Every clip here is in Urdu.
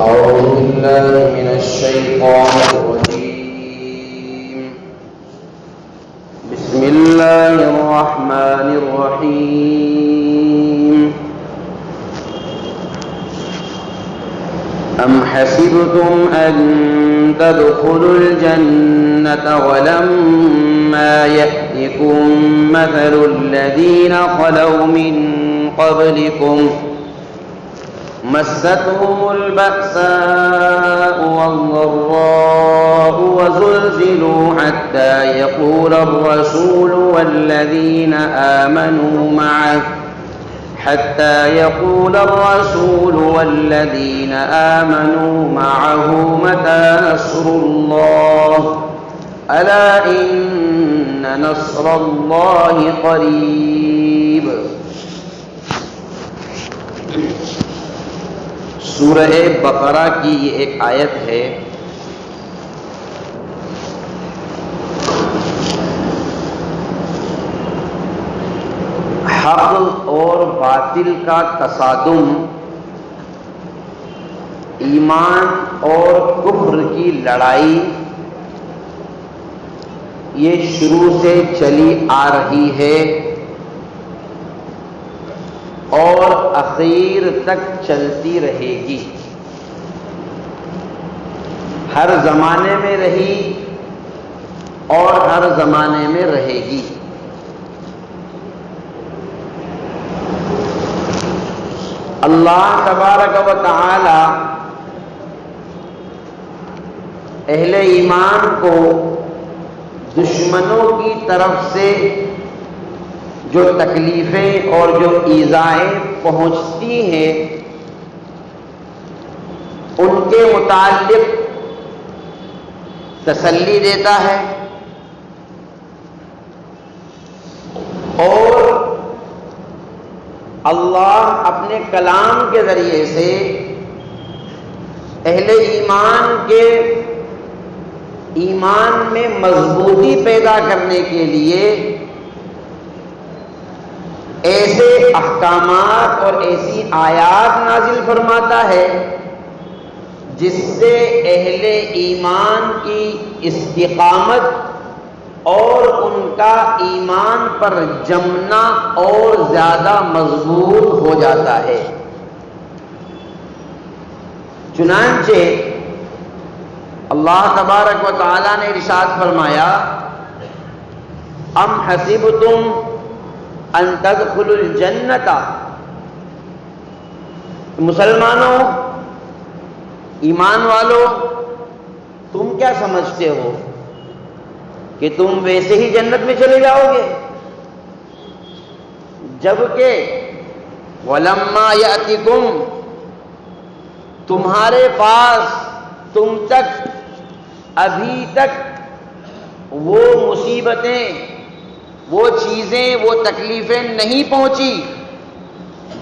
أعوذ بالله من الشيطان الرجيم. بسم الله الرحمن الرحيم. أم حسبتم أن تدخلوا الجنة ولما يأتكم مثل الذين خلوا من قبلكم مستهم البأساء والضراء وزلزلوا حتى يقول الرسول والذين آمنوا معه متى نصر الله ألا إن نصر الله قریب. سورہ بقرہ کی یہ ایک آیت ہے. حق اور باطل کا تصادم، ایمان اور کفر کی لڑائی، یہ شروع سے چلی آ رہی ہے اور اخیر تک چلتی رہے گی. ہر زمانے میں رہی اور ہر زمانے میں رہے گی. اللہ تبارک و تعالی اہل ایمان کو دشمنوں کی طرف سے جو تکلیفیں اور جو ایذائیں پہنچتی ہیں ان کے متعلق تسلی دیتا ہے اور اللہ اپنے کلام کے ذریعے سے اہل ایمان کے ایمان میں مضبوطی پیدا کرنے کے لیے ایسے احکامات اور ایسی آیات نازل فرماتا ہے جس سے اہل ایمان کی استقامت اور ان کا ایمان پر جمنا اور زیادہ مضبوط ہو جاتا ہے. چنانچہ اللہ تبارک و تعالی نے ارشاد فرمایا ام حسبتم ان تدخلوا الجنت. مسلمانوں، ایمان والو، تم کیا سمجھتے ہو کہ تم ویسے ہی جنت میں چلے جاؤ گے جبکہ وَلَمَّا يَأْتِكُمْ، تمہارے پاس، تم تک ابھی تک وہ مصیبتیں، وہ چیزیں، وہ تکلیفیں نہیں پہنچی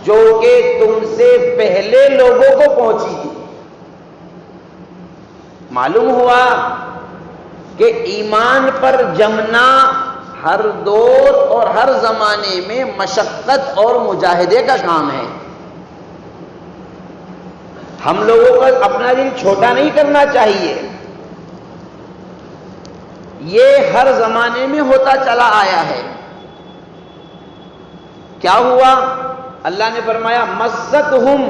جو کہ تم سے پہلے لوگوں کو پہنچی تھی. معلوم ہوا کہ ایمان پر جمنا ہر دور اور ہر زمانے میں مشقت اور مجاہدے کا کام ہے. ہم لوگوں کو اپنا دل چھوٹا نہیں کرنا چاہیے. یہ ہر زمانے میں ہوتا چلا آیا ہے. کیا ہوا؟ اللہ نے فرمایا مستہم،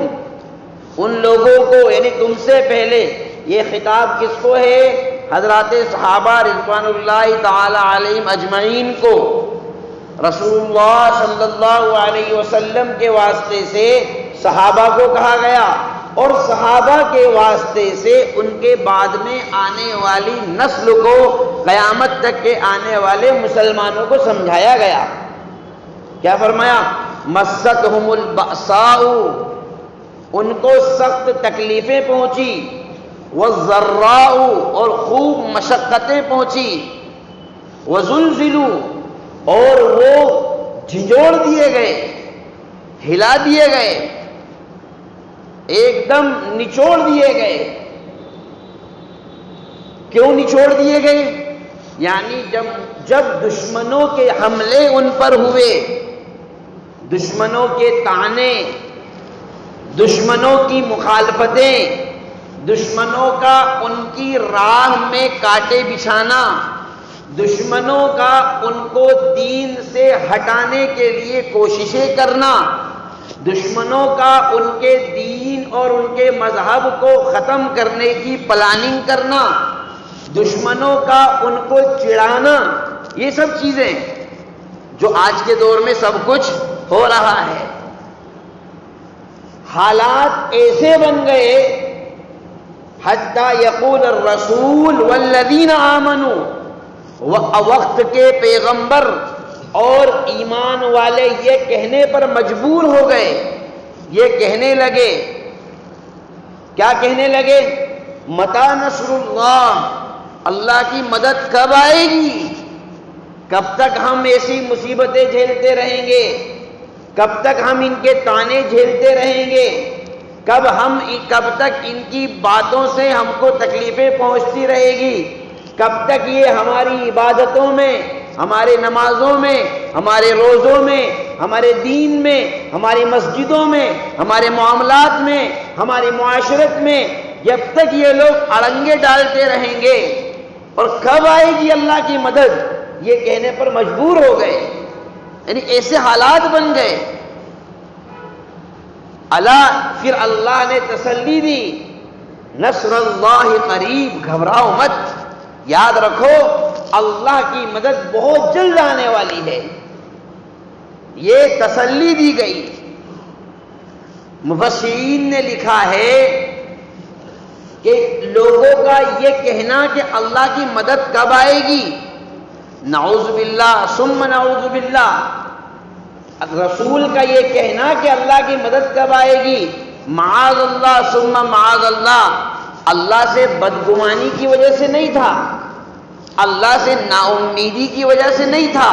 ان لوگوں کو یعنی تم سے پہلے. یہ خطاب کس کو ہے؟ حضرات صحابہ رضوان اللہ تعالی علیہم اجمعین کو. رسول اللہ صلی اللہ علیہ وسلم کے واسطے سے صحابہ کو کہا گیا اور صحابہ کے واسطے سے ان کے بعد میں آنے والی نسل کو، قیامت تک کے آنے والے مسلمانوں کو سمجھایا گیا. کیا فرمایا؟ مستہم البأساء، ان کو سخت تکلیفیں پہنچی، والضراء، اور خوب مشقتیں پہنچی، وزلزلوا، اور وہ جھنجھوڑ دیے گئے، ہلا دیے گئے، ایک دم نچوڑ دیے گئے. کیوں نچوڑ دیے گئے؟ یعنی جب دشمنوں کے حملے ان پر ہوئے، دشمنوں کے طعنے، دشمنوں کی مخالفتیں، دشمنوں کا ان کی راہ میں کانٹے بچھانا، دشمنوں کا ان کو دین سے ہٹانے کے لیے کوششیں کرنا، دشمنوں کا ان کے دین اور ان کے مذہب کو ختم کرنے کی پلاننگ کرنا، دشمنوں کا ان کو چڑھانا، یہ سب چیزیں جو آج کے دور میں سب کچھ ہو رہا ہے۔ حالات ایسے بن گئے حتیٰ یقول الرسول والذین آمنوا، وقت کے پیغمبر اور ایمان والے یہ کہنے پر مجبور ہو گئے، یہ کہنے لگے، کیا کہنے لگے؟ متی نصر اللہ، اللہ کی مدد کب آئے گی؟ کب تک ہم ایسی مصیبتیں جھیلتے رہیں گے؟ کب تک ہم ان کے طعنے جھیلتے رہیں گے؟ کب تک ان کی باتوں سے ہم کو تکلیفیں پہنچتی رہے گی؟ کب تک یہ ہماری عبادتوں میں، ہمارے نمازوں میں، ہمارے روزوں میں، ہمارے دین میں، ہماری مسجدوں میں، ہمارے معاملات میں، ہماری معاشرت میں، جب تک یہ لوگ اڑنگے ڈالتے رہیں گے؟ اور کب آئے گی اللہ کی مدد؟ یہ کہنے پر مجبور ہو گئے، یعنی ایسے حالات بن گئے۔ پھر اللہ نے تسلی دی، نصر اللہ قریب، گھبراؤ مت، یاد رکھو اللہ کی مدد بہت جلد آنے والی ہے، یہ تسلی دی گئی۔ مفسرین نے لکھا ہے کہ لوگوں کا یہ کہنا کہ اللہ کی مدد کب آئے گی، نعوذ باللہ ثم نعوذ باللہ، رسول کا یہ کہنا کہ اللہ کی مدد کب آئے گی، معاذ اللہ ثم معاذ اللہ، اللہ سے بدگمانی کی وجہ سے نہیں تھا، اللہ سے نا امیدی کی وجہ سے نہیں تھا،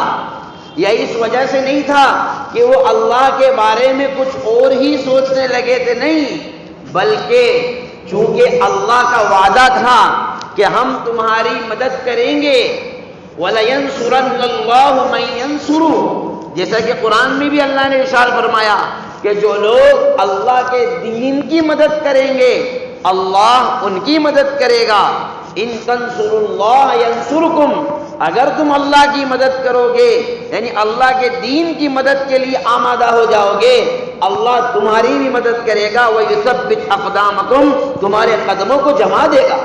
یا اس وجہ سے نہیں تھا کہ وہ اللہ کے بارے میں کچھ اور ہی سوچنے لگے تھے، نہیں، بلکہ چونکہ اللہ کا وعدہ تھا کہ ہم تمہاری مدد کریں گے، وَلَيَنْصُرَنَّ اللَّهُ مَن يَنْصُرُهُ، جیسا کہ قرآن میں بھی اللہ نے ارشاد فرمایا کہ جو لوگ اللہ کے دین کی مدد کریں گے اللہ ان کی مدد کرے گا۔ ان تنصروا اللہ ینصرکم، اگر تم اللہ کی مدد کرو گے، یعنی اللہ کے دین کی مدد کے لیے آمادہ ہو جاؤ گے، اللہ تمہاری بھی مدد کرے گا، وَيُثَبِّتْ أَقْدَامَكُمْ، تمہارے قدموں کو جما دے گا۔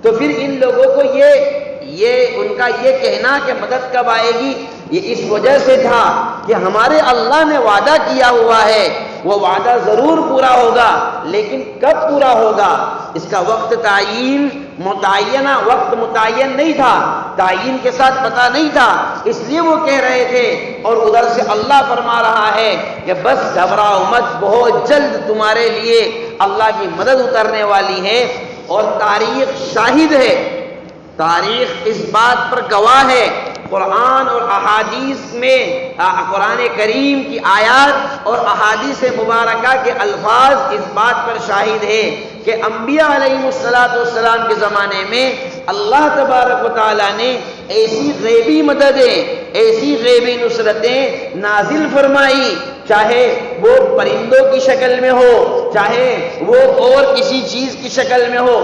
تو پھر ان لوگوں کو یہ ان کا یہ کہنا کہ مدد کب آئے گی، یہ اس وجہ سے تھا کہ ہمارے اللہ نے وعدہ کیا ہوا ہے، وہ وعدہ ضرور پورا ہوگا، لیکن کب پورا ہوگا اس کا وقت متعینہ وقت متعین نہیں تھا، تعین کے ساتھ پتہ نہیں تھا، اس لیے وہ کہہ رہے تھے۔ اور ادھر سے اللہ فرما رہا ہے کہ بس گھبراؤ مت، بہت جلد تمہارے لیے اللہ کی مدد اترنے والی ہے۔ اور تاریخ شاہد ہے، تاریخ اس بات پر گواہ ہے، قرآن اور احادیث میں قرآن کریم کی آیات اور احادیث مبارکہ کے الفاظ اس بات پر شاہد ہے کہ انبیاء علیہ السلام کے زمانے میں اللہ تبارک و تعالیٰ نے ایسی غیبی مددیں، ایسی غیبی نصرتیں نازل فرمائی، چاہے وہ پرندوں کی شکل میں ہو، چاہے وہ اور کسی چیز کی شکل میں ہو،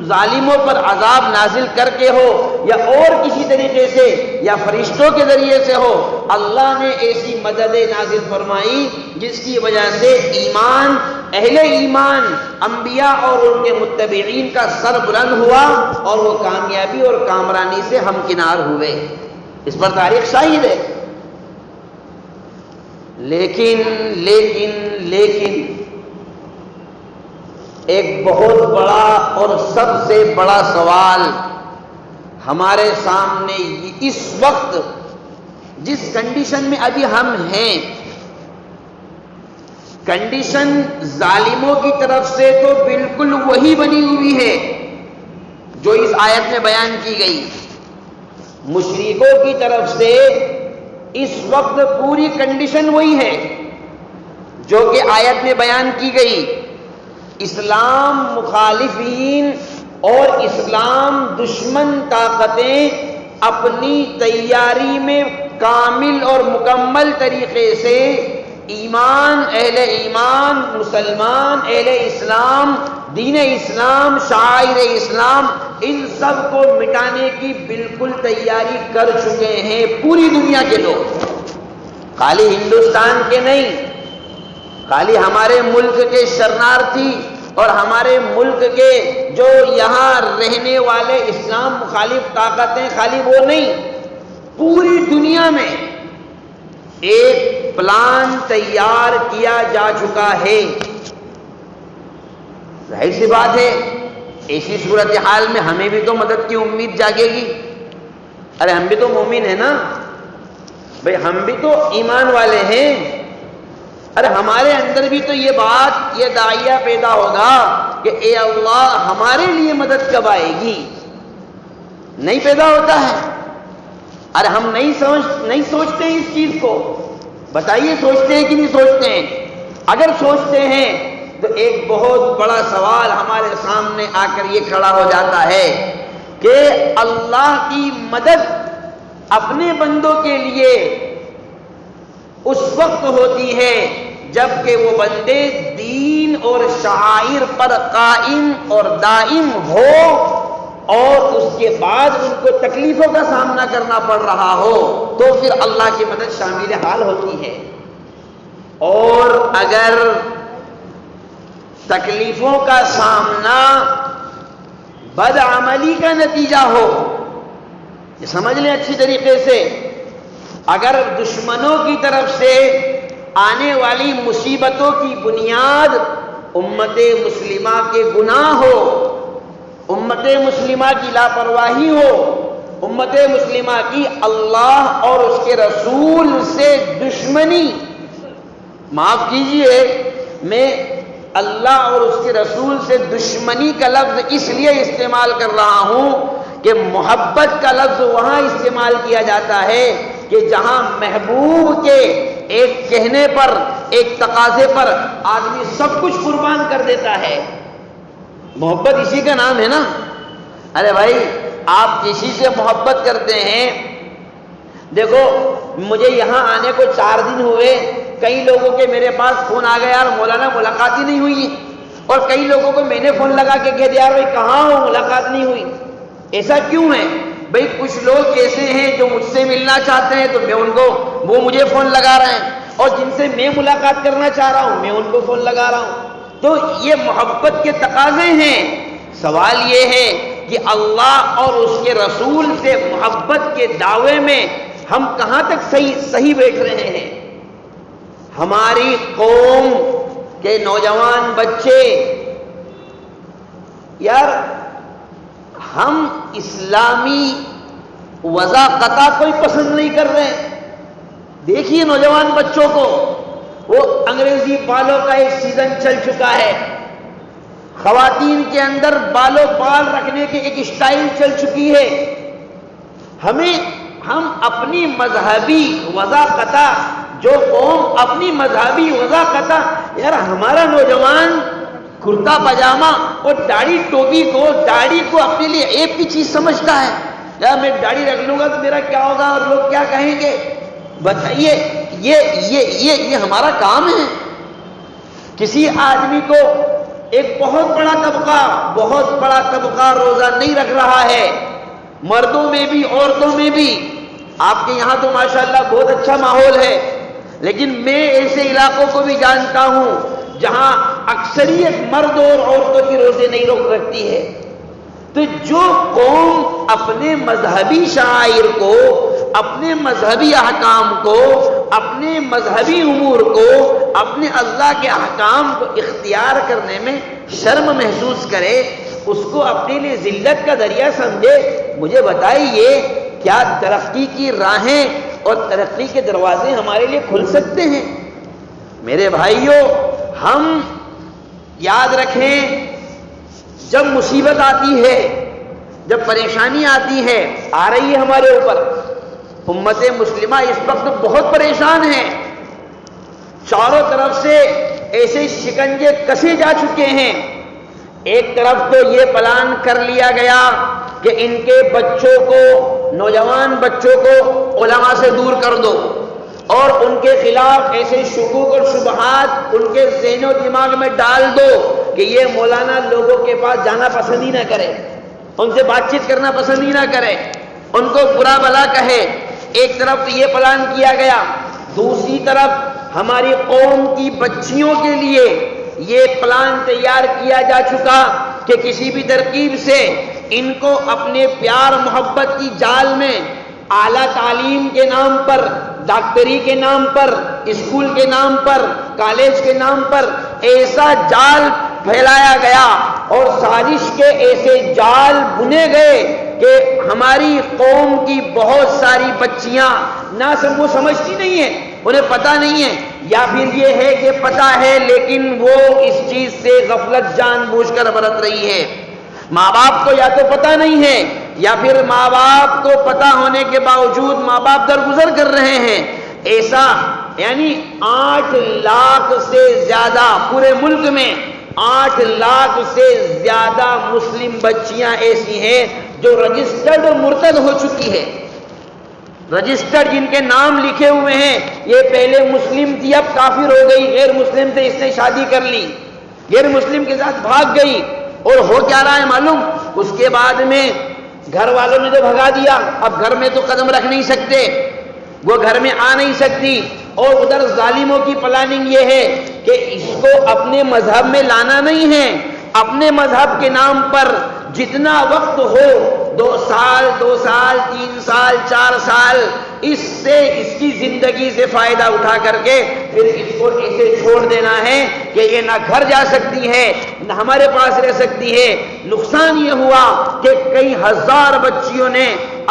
ظالموں پر عذاب نازل کر کے ہو، یا اور کسی طریقے سے، یا فرشتوں کے ذریعے سے ہو، اللہ نے ایسی مددیں نازل فرمائی جس کی وجہ سے ایمان، اہل ایمان، انبیاء اور ان کے متبعین کا سر بلند ہوا اور وہ کامیابی اور کامرانی سے ہمکنار ہوئے۔ اس پر تاریخ شاہد ہے۔ لیکن ایک بہت بڑا اور سب سے بڑا سوال ہمارے سامنے اس وقت جس کنڈیشن میں ابھی ہم ہیں، کنڈیشن ظالموں کی طرف سے تو بالکل وہی بنی ہوئی ہے جو اس آیت میں بیان کی گئی، مشرکوں کی طرف سے اس وقت پوری کنڈیشن وہی ہے جو کہ آیت میں بیان کی گئی۔ اسلام مخالفین اور اسلام دشمن طاقتیں اپنی تیاری میں کامل اور مکمل طریقے سے ایمان، اہل ایمان، مسلمان، اہل اسلام دین اسلام، شعائر اسلام، ان سب کو مٹانے کی بالکل تیاری کر چکے ہیں پوری دنیا کے لوگ، خالی ہندوستان کے نہیں، خالی ہمارے ملک کے شرنارتھی اور ہمارے ملک کے جو یہاں رہنے والے اسلام مخالف طاقتیں، خالی وہ نہیں، پوری دنیا میں ایک پلان تیار کیا جا چکا ہے۔ ظاہر سی بات ہے ایسی صورتحال میں ہمیں بھی تو مدد کی امید جاگے گی۔ ارے ہم بھی تو مومن ہیں نا بھئی، ہم بھی تو ایمان والے ہیں۔ ارے ہمارے اندر بھی تو یہ بات، یہ داعیہ پیدا ہوگا کہ اے اللہ ہمارے لیے مدد کب آئے گی؟ نہیں پیدا ہوتا ہے۔ ارے ہم نہیں سوچتے ہیں اس چیز کو، بتائیے سوچتے ہیں کہ نہیں سوچتے ہیں؟ اگر سوچتے ہیں تو ایک بہت بڑا سوال ہمارے سامنے آ کر یہ کھڑا ہو جاتا ہے کہ اللہ کی مدد اپنے بندوں کے لیے اس وقت ہوتی ہے جب کہ وہ بندے دین اور شعائر پر قائم اور دائم ہو، اور اس کے بعد ان کو تکلیفوں کا سامنا کرنا پڑ رہا ہو تو پھر اللہ کی مدد شامل حال ہوتی ہے۔ اور اگر تکلیفوں کا سامنا بدعملی کا نتیجہ ہو، یہ سمجھ لیں اچھی طریقے سے، اگر دشمنوں کی طرف سے آنے والی مصیبتوں کی بنیاد امت مسلمہ کے گناہ ہو، امت مسلمہ کی لاپرواہی ہو، امت مسلمہ کی اللہ اور اس کے رسول سے دشمنی، معاف کیجئے میں اللہ اور اس کے رسول سے دشمنی کا لفظ اس لیے استعمال کر رہا ہوں کہ محبت کا لفظ وہاں استعمال کیا جاتا ہے کہ جہاں محبوب کے ایک کہنے پر، ایک تقاضے پر آدمی سب کچھ قربان کر دیتا ہے۔ محبت اسی کا نام ہے نا۔ ارے بھائی آپ کسی سے محبت کرتے ہیں، دیکھو مجھے یہاں آنے کو 4 دن ہوئے، کئی لوگوں کے میرے پاس فون آ گیا یار مولانا ملاقات ہی نہیں ہوئی، اور کئی لوگوں کو میں نے فون لگا کے کہہ دیا یار بھائی کہاں ہو، ملاقات نہیں ہوئی۔ ایسا کیوں ہے بھائی؟ کچھ لوگ ایسے ہیں جو مجھ سے ملنا چاہتے ہیں تو میں ان کو، وہ مجھے فون لگا رہے ہیں، اور جن سے میں ملاقات کرنا چاہ رہا ہوں میں ان کو فون لگا رہا ہوں۔ تو یہ محبت کے تقاضے ہیں۔ سوال یہ ہے کہ اللہ اور اس کے رسول سے محبت کے دعوے میں ہم کہاں تک صحیح بیٹھ رہے ہیں؟ ہماری قوم کے نوجوان بچے، یار ہم اسلامی وضاقتہ کوئی پسند نہیں کر رہے۔ دیکھیے نوجوان بچوں کو، وہ انگریزی بالوں کا ایک سیزن چل چکا ہے، خواتین کے اندر بالوں بال رکھنے کی ایک اسٹائل چل چکی ہے۔ ہم اپنی مذہبی وضاقتہ، جو قوم اپنی مذہبی وضاقتہ، یار ہمارا نوجوان کرتا پاجامہ اور داڑھی ٹوپی کو، داڑھی کو اپنے لیے عیب کی چیز سمجھتا ہے۔ یار میں داڑھی رکھ لوں گا تو میرا کیا ہوگا اور لوگ کیا کہیں گے؟ بتائیے یہ ہمارا کام ہے؟ کسی آدمی کو ایک بہت بڑا طبقہ روزہ نہیں رکھ رہا ہے، مردوں میں بھی عورتوں میں بھی۔ آپ کے یہاں تو ماشاءاللہ بہت اچھا ماحول ہے، لیکن میں ایسے علاقوں کو بھی جانتا ہوں جہاں اکثریت مرد اور عورتوں کی روزے نہیں رکھتی ہے۔ تو جو قوم اپنے مذہبی شعائر کو، اپنے مذہبی احکام کو، اپنے مذہبی امور کو، اپنے اللہ کے احکام کو اختیار کرنے میں شرم محسوس کرے، اس کو اپنے لیے ذلت کا ذریعہ سمجھے، مجھے بتائیے کیا ترقی کی راہیں اور ترقی کے دروازے ہمارے لیے کھل سکتے ہیں؟ میرے بھائیوں، ہم یاد رکھیں جب مصیبت آتی ہے، جب پریشانی آتی ہے، آ رہی ہے ہمارے اوپر، امت مسلمہ اس وقت بہت پریشان ہے، چاروں طرف سے ایسے شکنجے کسے جا چکے ہیں۔ ایک طرف تو یہ پلان کر لیا گیا کہ ان کے بچوں کو، نوجوان بچوں کو علماء سے دور کر دو، اور ان کے خلاف ایسے شکوک اور شبہات ان کے ذہن و دماغ میں ڈال دو کہ یہ مولانا لوگوں کے پاس جانا پسند ہی نہ کرے، ان سے بات چیت کرنا پسند ہی نہ کرے، ان کو برا بھلا کہے۔ ایک طرف تو یہ پلان کیا گیا، دوسری طرف ہماری قوم کی بچیوں کے لیے یہ پلان تیار کیا جا چکا کہ کسی بھی ترکیب سے ان کو اپنے پیار محبت کی جال میں اعلیٰ تعلیم کے نام پر، ڈاکٹری کے نام پر، اسکول کے نام پر، کالج کے نام پر ایسا جال پھیلایا گیا اور سازش کے ایسے جال بنے گئے کہ ہماری قوم کی بہت ساری بچیاں نہ وہ سمجھتی نہیں ہیں، انہیں پتہ نہیں ہے، یا پھر یہ ہے کہ پتہ ہے لیکن وہ اس چیز سے غفلت جان بوجھ کر برت رہی ہے۔ ماں باپ کو یا تو پتہ نہیں ہے یا پھر ماں باپ کو پتہ ہونے کے باوجود ماں باپ درگزر کر رہے ہیں۔ ایسا یعنی 8 لاکھ سے زیادہ پورے ملک میں 8 لاکھ سے زیادہ مسلم بچیاں ایسی ہیں جو رجسٹرڈ مرتد ہو چکی ہے، رجسٹرڈ جن کے نام لکھے ہوئے ہیں، یہ پہلے مسلم تھی اب کافر ہو گئی، غیر مسلم سے اس نے شادی کر لی، غیر مسلم کے ساتھ بھاگ گئی، اور ہو کیا رہا ہے معلوم؟ اس کے بعد میں گھر والوں نے تو بھگا دیا، اب گھر میں تو قدم رکھ نہیں سکتے، وہ گھر میں آ نہیں سکتی، اور ادھر ظالموں کی پلاننگ یہ ہے کہ اس کو اپنے مذہب میں لانا نہیں ہے، اپنے مذہب کے نام پر جتنا وقت ہو 2 سال 3 سال 4 سال اس سے اس کی زندگی سے فائدہ اٹھا کر کے پھر اس کو ایسے چھوڑ دینا ہے کہ یہ نہ گھر جا سکتی ہے نہ ہمارے پاس رہ سکتی ہے۔ نقصان یہ ہوا کہ کئی ہزار بچیوں نے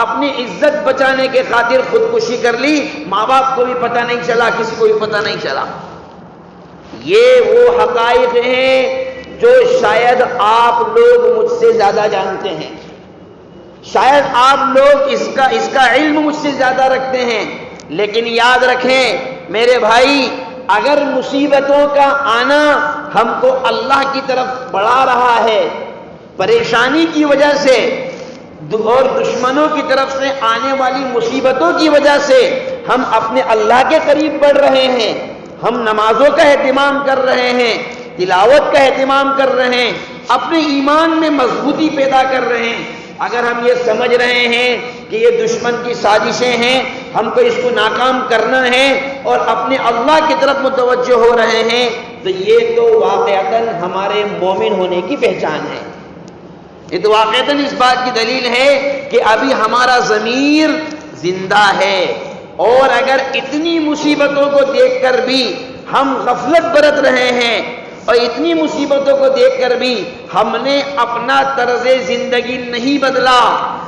اپنی عزت بچانے کے خاطر خودکشی کر لی، ماں باپ کو بھی پتہ نہیں چلا، کسی کو بھی پتہ نہیں چلا۔ یہ وہ حقائق ہیں جو شاید آپ لوگ مجھ سے زیادہ جانتے ہیں، شاید آپ لوگ اس کا علم مجھ سے زیادہ رکھتے ہیں، لیکن یاد رکھیں میرے بھائی، اگر مصیبتوں کا آنا ہم کو اللہ کی طرف بڑھا رہا ہے، پریشانی کی وجہ سے اور دشمنوں کی طرف سے آنے والی مصیبتوں کی وجہ سے ہم اپنے اللہ کے قریب بڑھ رہے ہیں، ہم نمازوں کا اہتمام کر رہے ہیں، تلاوت کا اہتمام کر رہے ہیں، اپنے ایمان میں مضبوطی پیدا کر رہے ہیں، اگر ہم یہ سمجھ رہے ہیں کہ یہ دشمن کی سازشیں ہیں، ہم کو اس کو ناکام کرنا ہے اور اپنے اللہ کی طرف متوجہ ہو رہے ہیں، تو یہ تو واقعتاً ہمارے مومن ہونے کی پہچان ہے، یہ تو واقعتاً اس بات کی دلیل ہے کہ ابھی ہمارا ضمیر زندہ ہے۔ اور اگر اتنی مصیبتوں کو دیکھ کر بھی ہم غفلت برت رہے ہیں اور اتنی مصیبتوں کو دیکھ کر بھی ہم نے اپنا طرز زندگی نہیں بدلا،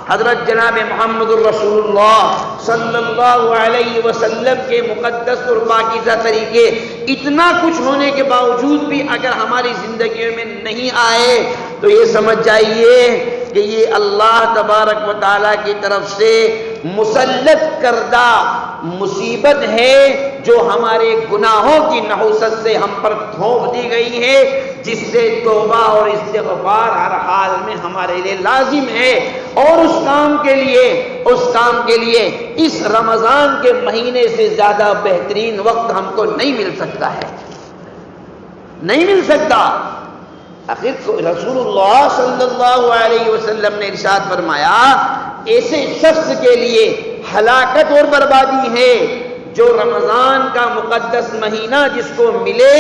حضرت جناب محمد الرسول اللہ صلی اللہ علیہ وسلم کے مقدس اور پاکیزہ طریقے اتنا کچھ ہونے کے باوجود بھی اگر ہماری زندگیوں میں نہیں آئے تو یہ سمجھ جائیے کہ یہ اللہ تبارک و تعالیٰ کی طرف سے مسلط کردہ مصیبت ہے جو ہمارے گناہوں کی نحوست سے ہم پر تھوپ دی گئی ہے، جس سے توبہ اور استغفار ہر حال میں ہمارے لیے لازم ہے۔ اور اس کام کے لیے اس رمضان کے مہینے سے زیادہ بہترین وقت ہم کو نہیں مل سکتا ہے، نہیں مل سکتا۔ آخر رسول اللہ صلی اللہ علیہ وسلم نے ارشاد فرمایا، ایسے شخص کے لیے ہلاکت اور بربادی ہے جو رمضان کا مقدس مہینہ جس کو ملے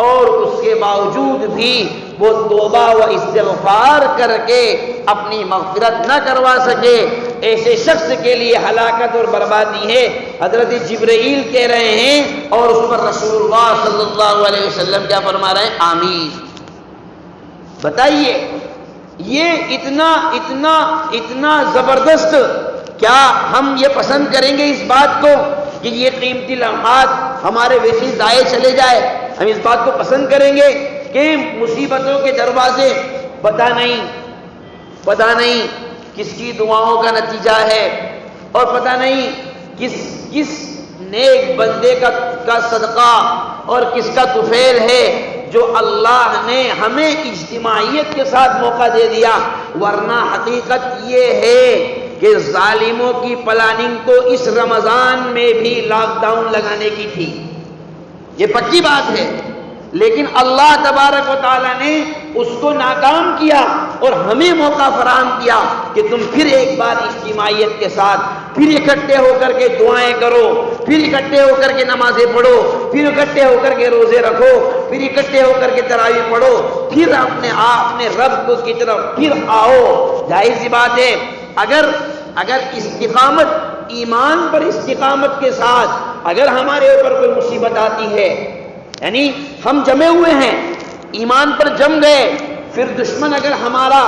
اور اس کے باوجود بھی وہ توبہ و استغفار کر کے اپنی مغفرت نہ کروا سکے، ایسے شخص کے لیے ہلاکت اور بربادی ہے۔ حضرت جبرائیل کہہ رہے ہیں اور اس پر رسول اللہ صلی اللہ علیہ وسلم کیا فرما رہے ہیں؟ آمین۔ بتائیے یہ اتنا زبردست، کیا ہم یہ پسند کریں گے اس بات کو کہ یہ قیمتی لمحات ہمارے ویسے ضائع چلے جائے؟ ہم اس بات کو پسند کریں گے کہ مصیبتوں کے دروازے پتہ نہیں کس کی دعاؤں کا نتیجہ ہے، اور پتہ نہیں کس نیک بندے کا صدقہ اور کس کا طفیل ہے جو اللہ نے ہمیں اجتماعیت کے ساتھ موقع دے دیا، ورنہ حقیقت یہ ہے کہ ظالموں کی پلاننگ تو اس رمضان میں بھی لاک ڈاؤن لگانے کی تھی، یہ پکی بات ہے، لیکن اللہ تبارک و تعالیٰ نے اس کو ناکام کیا اور ہمیں موقع فراہم کیا کہ تم پھر ایک بار اجتماعیت کے ساتھ پھر اکٹھے ہو کر کے دعائیں کرو، پھر اکٹھے ہو کر کے نمازیں پڑھو، پھر اکٹھے ہو کر کے روزے رکھو، پھر اکٹھے ہو کر کے تراویح پڑھو، پھر اپنے رب کی طرف پھر آؤ۔ ظاہر سی بات ہے اگر استقامت، ایمان پر استقامت کے ساتھ اگر ہمارے اوپر کوئی مصیبت آتی ہے، یعنی ہم جمے ہوئے ہیں، ایمان پر جم گئے، پھر دشمن اگر ہمارا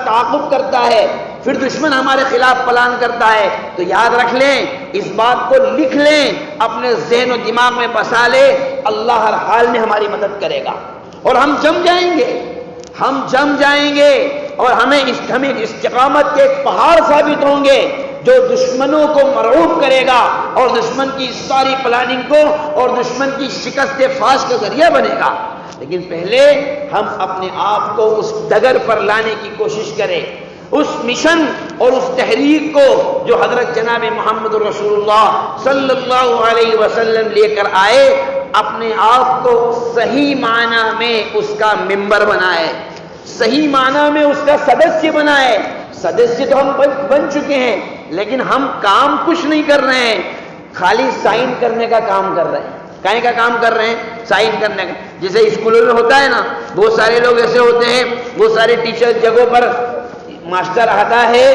تعاقب کرتا ہے، پھر دشمن ہمارے خلاف پلان کرتا ہے، تو یاد رکھ لیں، اس بات کو لکھ لیں، اپنے ذہن و دماغ میں بسا لیں، اللہ ہر حال میں ہماری مدد کرے گا اور ہم جم جائیں گے اور ہمیں استقامت کے ایک پہاڑ ثابت ہوں گے جو دشمنوں کو مرعوب کرے گا اور دشمن کی ساری پلاننگ کو اور دشمن کی شکست فاش کا ذریعہ بنے گا۔ لیکن پہلے ہم اپنے آپ کو اس ڈگر پر لانے کی کوشش کریں، اس مشن اور اس تحریک کو جو حضرت جناب محمد رسول اللہ صلی اللہ علیہ وسلم لے کر آئے، اپنے آپ کو صحیح معنی میں اس کا ممبر بنائے، صحیح معنی میں اس کا سدسیہ بنائے۔ سدسیہ تو ہم بن چکے ہیں، لیکن ہم کام کچھ نہیں کر رہے ہیں، خالی سائن کرنے کا کام کر رہے ہیں۔ کہیں کا کام کر رہے ہیں؟ سائن کرنے کا۔ جیسے اسکولوں میں ہوتا ہے نا، بہت سارے لوگ ایسے ہوتے ہیں، بہت سارے ٹیچر جگہوں پر ماسٹر آتا ہے،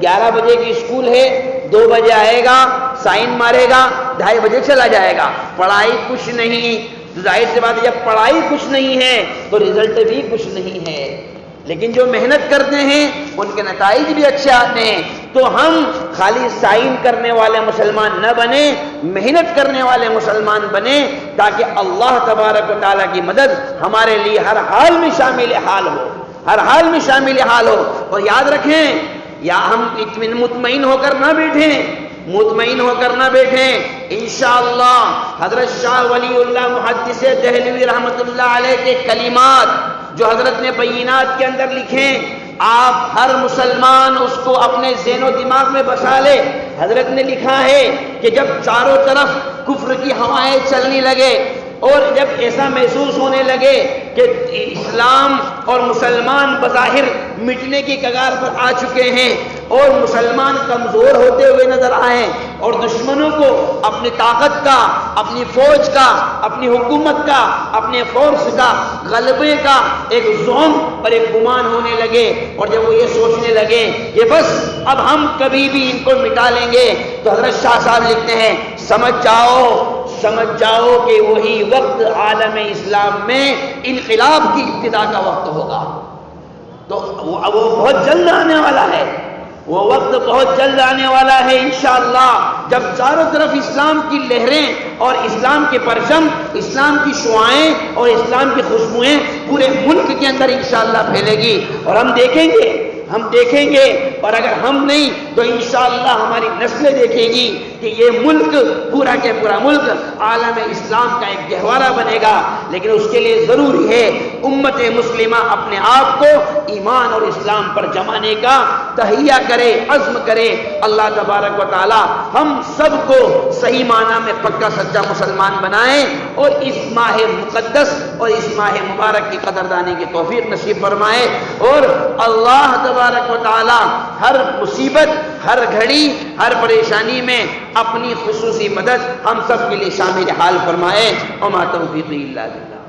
11 بجے کی اسکول ہے، 2 بجے آئے گا، سائن مارے گا، 2:30 بجے چلا جائے گا، پڑھائی کچھ نہیں۔ ظاہر سی بات ہے جب پڑھائی کچھ نہیں ہے تو رزلٹ بھی کچھ نہیں ہے، لیکن جو محنت کرتے ہیں ان کے نتائج بھی اچھے آتے ہیں۔ تو ہم خالی سائن کرنے والے مسلمان نہ بنے، محنت کرنے والے مسلمان بنے، تاکہ اللہ تبارک و تعالیٰ کی مدد ہمارے لیے ہر حال میں شامل حال ہو، ہر حال میں شامل حال ہو۔ اور یاد رکھیں، یا ہم مطمئن ہو کر نہ بیٹھیں، انشاءاللہ حضرت شاہ ولی اللہ محدث دہلوی رحمۃ اللہ علیہ کے کلمات جو حضرت نے بینات کے اندر لکھیں، آپ ہر مسلمان اس کو اپنے ذہن و دماغ میں بسا لے۔ حضرت نے لکھا ہے کہ جب چاروں طرف کفر کی ہوائیں چلنے لگے اور جب ایسا محسوس ہونے لگے کہ اسلام اور مسلمان بظاہر مٹنے کی کگار پر آ چکے ہیں اور مسلمان کمزور ہوتے ہوئے نظر آئے اور دشمنوں کو اپنی طاقت کا، اپنی فوج کا، اپنی حکومت کا، اپنے فورس کا غلبے کا ایک ظن اور ایک گمان ہونے لگے، اور جب وہ یہ سوچنے لگے کہ بس اب ہم کبھی بھی ان کو مٹا لیں گے، تو حضرت شاہ صاحب لکھتے ہیں، سمجھ جاؤ کہ وہی وقت عالم اسلام میں انقلاب کی ابتدا کا وقت ہوگا۔ تو وہ بہت جلد آنے والا ہے، وہ وقت بہت جلد آنے والا ہے انشاءاللہ، جب چاروں طرف اسلام کی لہریں اور اسلام کے پرچم، اسلام کی شعائیں اور اسلام کی خوشبوئیں پورے ملک کے اندر انشاءاللہ پھیلے گی، اور ہم دیکھیں گے اور اگر ہم نہیں تو انشاءاللہ ہماری نسلیں دیکھیں گی کہ یہ ملک پورا کے پورا ملک عالم اسلام کا ایک گہوارہ بنے گا۔ لیکن اس کے لیے ضروری ہے امت مسلمہ اپنے آپ کو ایمان اور اسلام پر جمانے کا تہیہ کرے، عزم کرے۔ اللہ تبارک و تعالی ہم سب کو صحیح معنی میں پکا سچا مسلمان بنائے اور اس ماہ مقدس اور اس ماہ مبارک کی قدردانی کی توفیق نصیب فرمائے، اور اللہ تبارک و تعالی ہر مصیبت، ہر گھڑی، ہر پریشانی میں اپنی خصوصی مدد ہم سب کے لیے شامل حال فرمائے۔ وما توفیقی الا باللہ۔